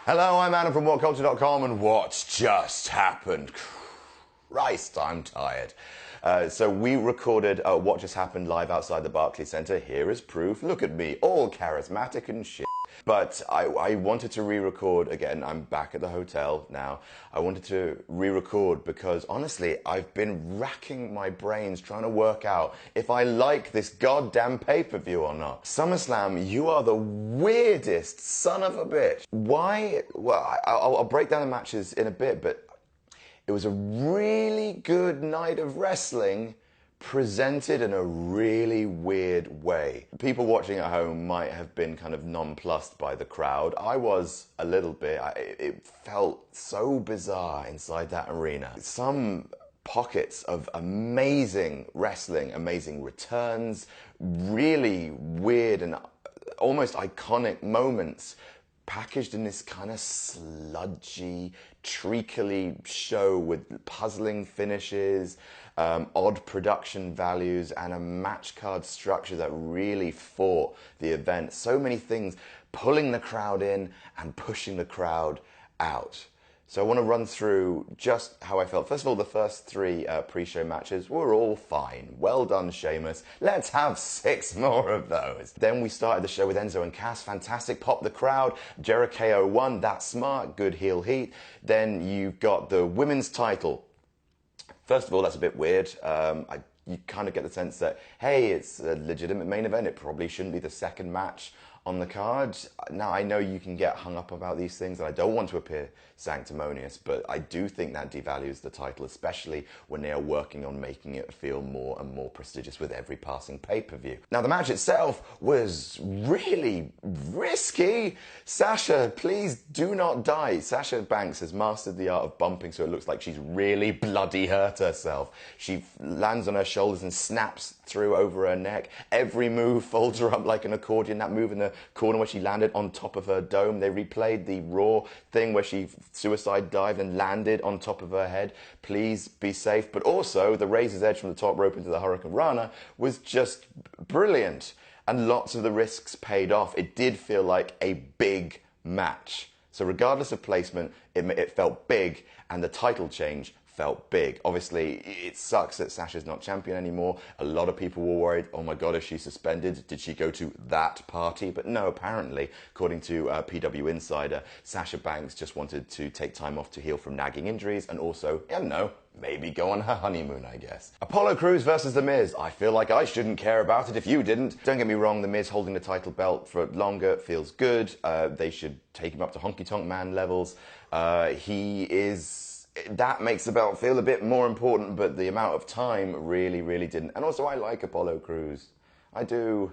Hello, I'm Adam from WhatCulture.com, and what's just happened? Christ, I'm tired. So we recorded What Just Happened live outside the Barclays Centre. Here is proof. Look at me, all charismatic and shit. But I wanted to re-record again. I'm back at the hotel now. I wanted to re-record because honestly, I've been racking my brains trying to work out if I like this goddamn pay-per-view or not. SummerSlam, you are the weirdest son of a bitch. Why? Well, I'll break down the matches in a bit, but it was a really good night of wrestling presented in a really weird way. People watching at home might have been kind of nonplussed by the crowd. I was a little bit. It felt so bizarre inside that arena. Some pockets of amazing wrestling, amazing returns, really weird and almost iconic moments packaged in this kind of sludgy, treacly show with puzzling finishes, odd production values, and a match card structure that really fought the event. So many things pulling the crowd in and pushing the crowd out. So I want to run through just how I felt. First of all, the first three pre-show matches were all fine. Well done, Sheamus. Let's have 6 more of those. Then we started the show with Enzo and Cass. Fantastic. Popped the crowd. Jericho won. That's smart. Good heel heat. Then you've got the women's title. First of all, that's a bit weird. You kind of get the sense that, hey, it's a legitimate main event. It probably shouldn't be the second match on the card. Now, I know you can get hung up about these things, and I don't want to appear sanctimonious, but I do think that devalues the title, especially when they are working on making it feel more and more prestigious with every passing pay-per-view. Now, the match itself was really risky. Sasha, please do not die. Sasha Banks has mastered the art of bumping so it looks like she's really bloody hurt herself. She lands on her shoulders and snaps through over her neck. Every move folds her up like an accordion. That move in the corner where she landed on top of her dome. They replayed the Raw thing where she suicide dived and landed on top of her head. Please be safe. But also the razor's edge from the top rope into the Hurricane Rana was just brilliant. And lots of the risks paid off. It did feel like a big match. So regardless of placement, it felt big, and the title change felt big. Obviously, it sucks that Sasha's not champion anymore. A lot of people were worried, oh my God, is she suspended? Did she go to that party? But no, apparently, according to PW Insider, Sasha Banks just wanted to take time off to heal from nagging injuries and also, I don't know, maybe go on her honeymoon, I guess. Apollo Crews versus The Miz. I feel like I shouldn't care about it if you didn't. Don't get me wrong, The Miz holding the title belt for longer feels good. They should take him up to Honky Tonk Man levels. That makes the belt feel a bit more important, but the amount of time really didn't. And also, I like Apollo Crews. I do.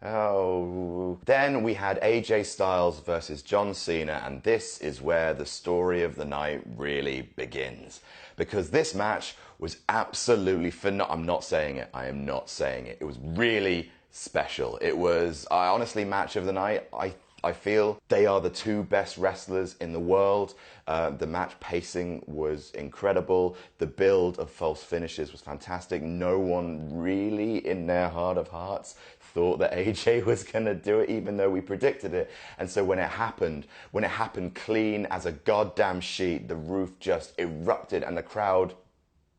Oh. Then we had AJ Styles versus John Cena, and this is where the story of the night really begins. Because this match was absolutely phenomenal. I'm not saying it. I am not saying it. It was really special. It was, honestly, match of the night. I feel they are the two best wrestlers in the world. The match pacing was incredible. The build of false finishes was fantastic. No one really, in their heart of hearts, thought that AJ was going to do it, even though we predicted it. And so when it happened clean as a goddamn sheet, the roof just erupted and the crowd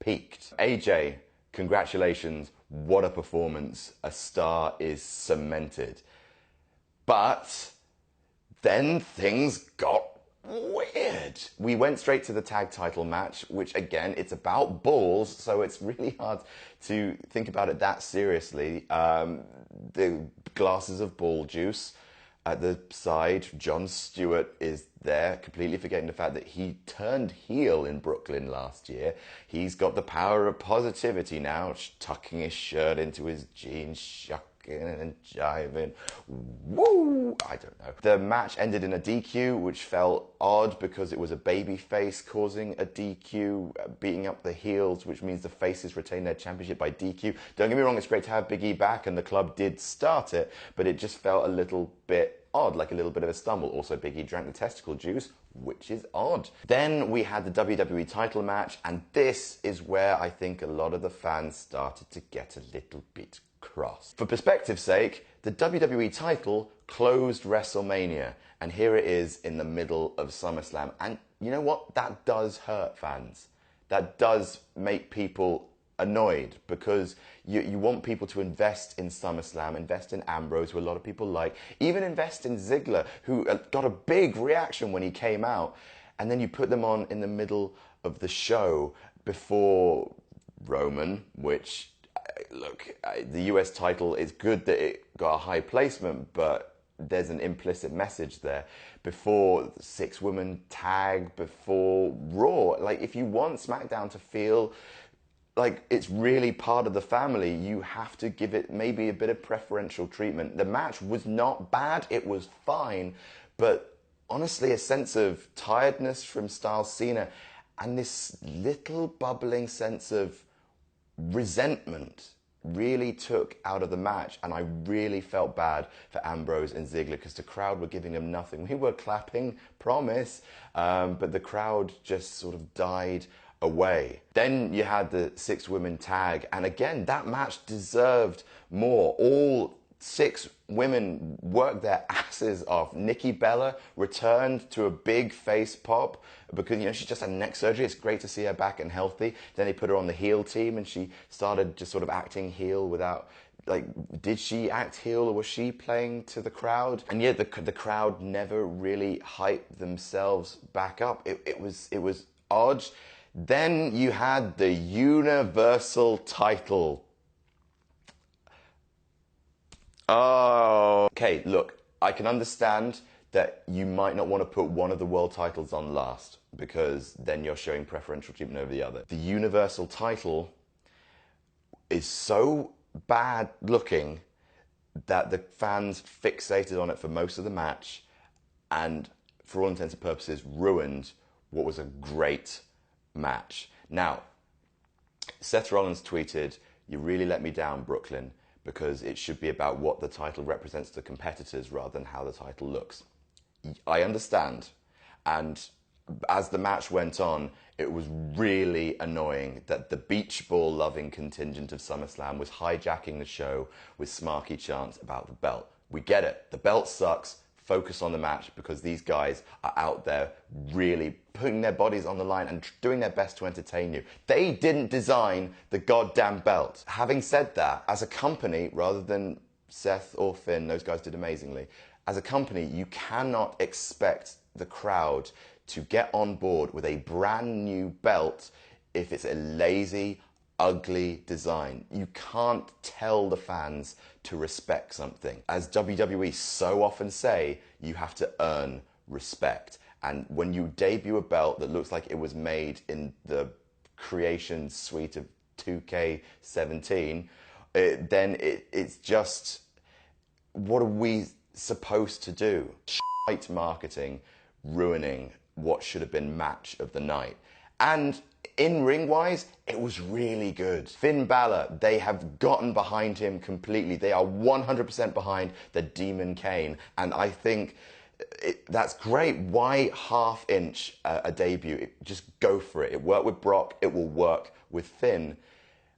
peaked. AJ, congratulations. What a performance. A star is cemented. But then things got weird. We went straight to the tag title match, which again, it's about balls, so it's really hard to think about it that seriously. The glasses of ball juice at the side. Jon Stewart is there, completely forgetting the fact that he turned heel in Brooklyn last year. He's got the power of positivity now, tucking his shirt into his jeans, shucking and jiving. Woo! I don't know. The match ended in a DQ, which felt odd because it was a baby face causing a DQ, beating up the heels, which means the faces retain their championship by DQ. Don't get me wrong, it's great to have Big E back, and the club did start it, but it just felt a little bit odd, like a little bit of a stumble. Also, Big E drank the testicle juice, which is odd. Then we had the WWE title match, and this is where I think a lot of the fans started to get a little bit cross. For perspective's sake, the WWE title closed WrestleMania, and here it is in the middle of SummerSlam. And you know what? That does hurt fans. That does make people annoyed, because you want people to invest in SummerSlam, invest in Ambrose, who a lot of people like, even invest in Ziggler, who got a big reaction when he came out, and then you put them on in the middle of the show before Roman, which, look, the US title, is good that it got a high placement, but there's an implicit message there. Before the 6-woman tag, before Raw. Like, if you want SmackDown to feel like it's really part of the family, you have to give it maybe a bit of preferential treatment. The match was not bad, it was fine, but honestly, a sense of tiredness from Styles Cena and this little bubbling sense of resentment really took out of the match, and I really felt bad for Ambrose and Ziggler, because the crowd were giving them nothing. We were clapping, promise, but the crowd just sort of died away. Then you had the 6-women tag, and again, that match deserved more. All 6 women worked their asses off. Nikki Bella returned to a big face pop because, you know, she just had neck surgery. It's great to see her back and healthy. Then they put her on the heel team, and she started just sort of acting heel without, like, did she act heel or was she playing to the crowd? And yeah, the crowd never really hyped themselves back up. It was odd. Then you had the Universal title. Oh. Okay, look, I can understand that you might not want to put one of the world titles on last, because then you're showing preferential treatment over the other. The Universal title is so bad looking that the fans fixated on it for most of the match, and for all intents and purposes ruined what was a great match. Now, Seth Rollins tweeted, "You really let me down, Brooklyn, because it should be about what the title represents to competitors rather than how the title looks." I understand. And as the match went on, it was really annoying that the beach ball loving contingent of SummerSlam was hijacking the show with smarky chants about the belt. We get it. The belt sucks. Focus on the match, because these guys are out there really putting their bodies on the line and doing their best to entertain you. They didn't design the goddamn belt. Having said that, as a company, rather than Seth or Finn, those guys did amazingly, as a company, you cannot expect the crowd to get on board with a brand new belt if it's a lazy, ugly design. You can't tell the fans to respect something. As WWE so often say, you have to earn respect. And when you debut a belt that looks like it was made in the creation suite of 2K17, then it's just, what are we supposed to do? Shite marketing ruining what should have been match of the night. And in-ring wise, it was really good. Finn Balor, they have gotten behind him completely. They are 100% behind the Demon Kane. And I think that's great. Why half-inch a debut? Just go for it. It worked with Brock. It will work with Finn.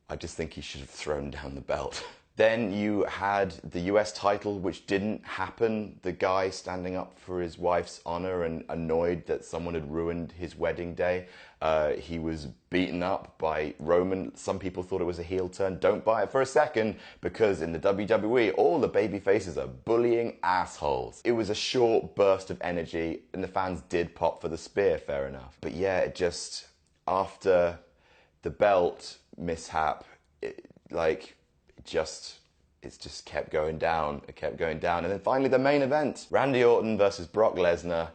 I just think he should have thrown down the belt. Then you had the US title, which didn't happen. The guy standing up for his wife's honor and annoyed that someone had ruined his wedding day. He was beaten up by Roman. Some people thought it was a heel turn. Don't buy it for a second, because in the WWE, all the baby faces are bullying assholes. It was a short burst of energy, and the fans did pop for the spear, fair enough. But yeah, it just, after the belt mishap, it just kept going down. It kept going down. And then finally the main event, Randy Orton versus Brock Lesnar.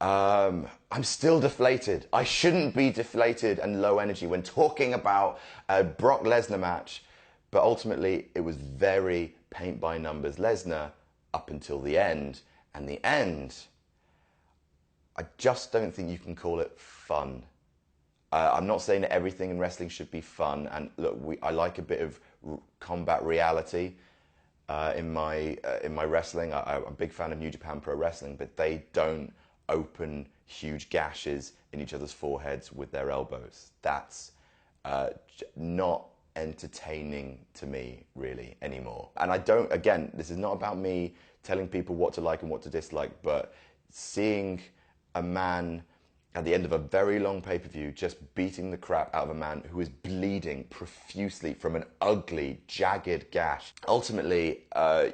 I'm still deflated. I shouldn't be deflated and low energy when talking about a Brock Lesnar match, but ultimately it was very paint by numbers Lesnar up until the end. And the end, I just don't think you can call it fun. I'm not saying that everything in wrestling should be fun, and look, I like a bit of combat reality in my wrestling. I'm a big fan of New Japan Pro Wrestling, but they don't open huge gashes in each other's foreheads with their elbows. That's not entertaining to me, really, anymore. And I don't, again, this is not about me telling people what to like and what to dislike, but seeing a man at the end of a very long pay-per-view just beating the crap out of a man who is bleeding profusely from an ugly, jagged gash. Ultimately,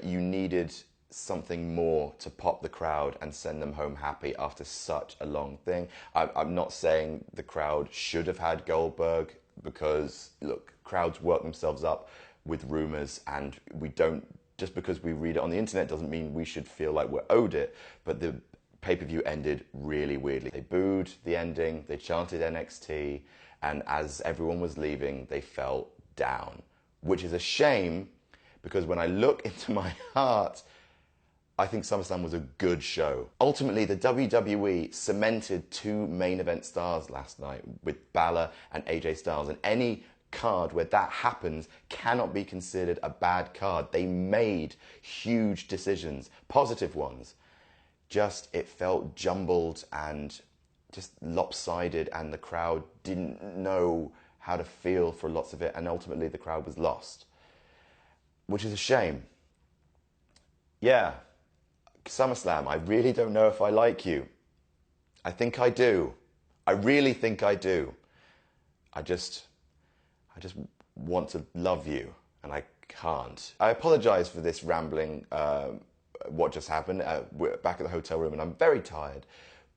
you needed something more to pop the crowd and send them home happy after such a long thing. I'm not saying the crowd should have had Goldberg, because, look, crowds work themselves up with rumours, and we don't, just because we read it on the internet doesn't mean we should feel like we're owed it. But the pay-per-view ended really weirdly. They booed the ending, they chanted NXT, and as everyone was leaving, they fell down, which is a shame, because when I look into my heart, I think SummerSlam was a good show. Ultimately, the WWE cemented 2 main event stars last night with Balor and AJ Styles, and any card where that happens cannot be considered a bad card. They made huge decisions, positive ones. Just, it felt jumbled and just lopsided, and the crowd didn't know how to feel for lots of it, and ultimately the crowd was lost, which is a shame. Yeah. SummerSlam, I really don't know if I like you. I think I do. I really think I do. I just want to love you, and I can't. I apologise for this rambling, what just happened. We're back at the hotel room and I'm very tired,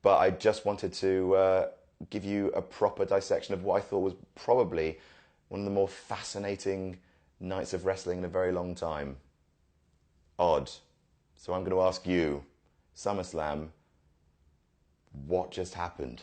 but I just wanted to give you a proper dissection of what I thought was probably one of the more fascinating nights of wrestling in a very long time. Odd. So I'm going to ask you, SummerSlam, what just happened?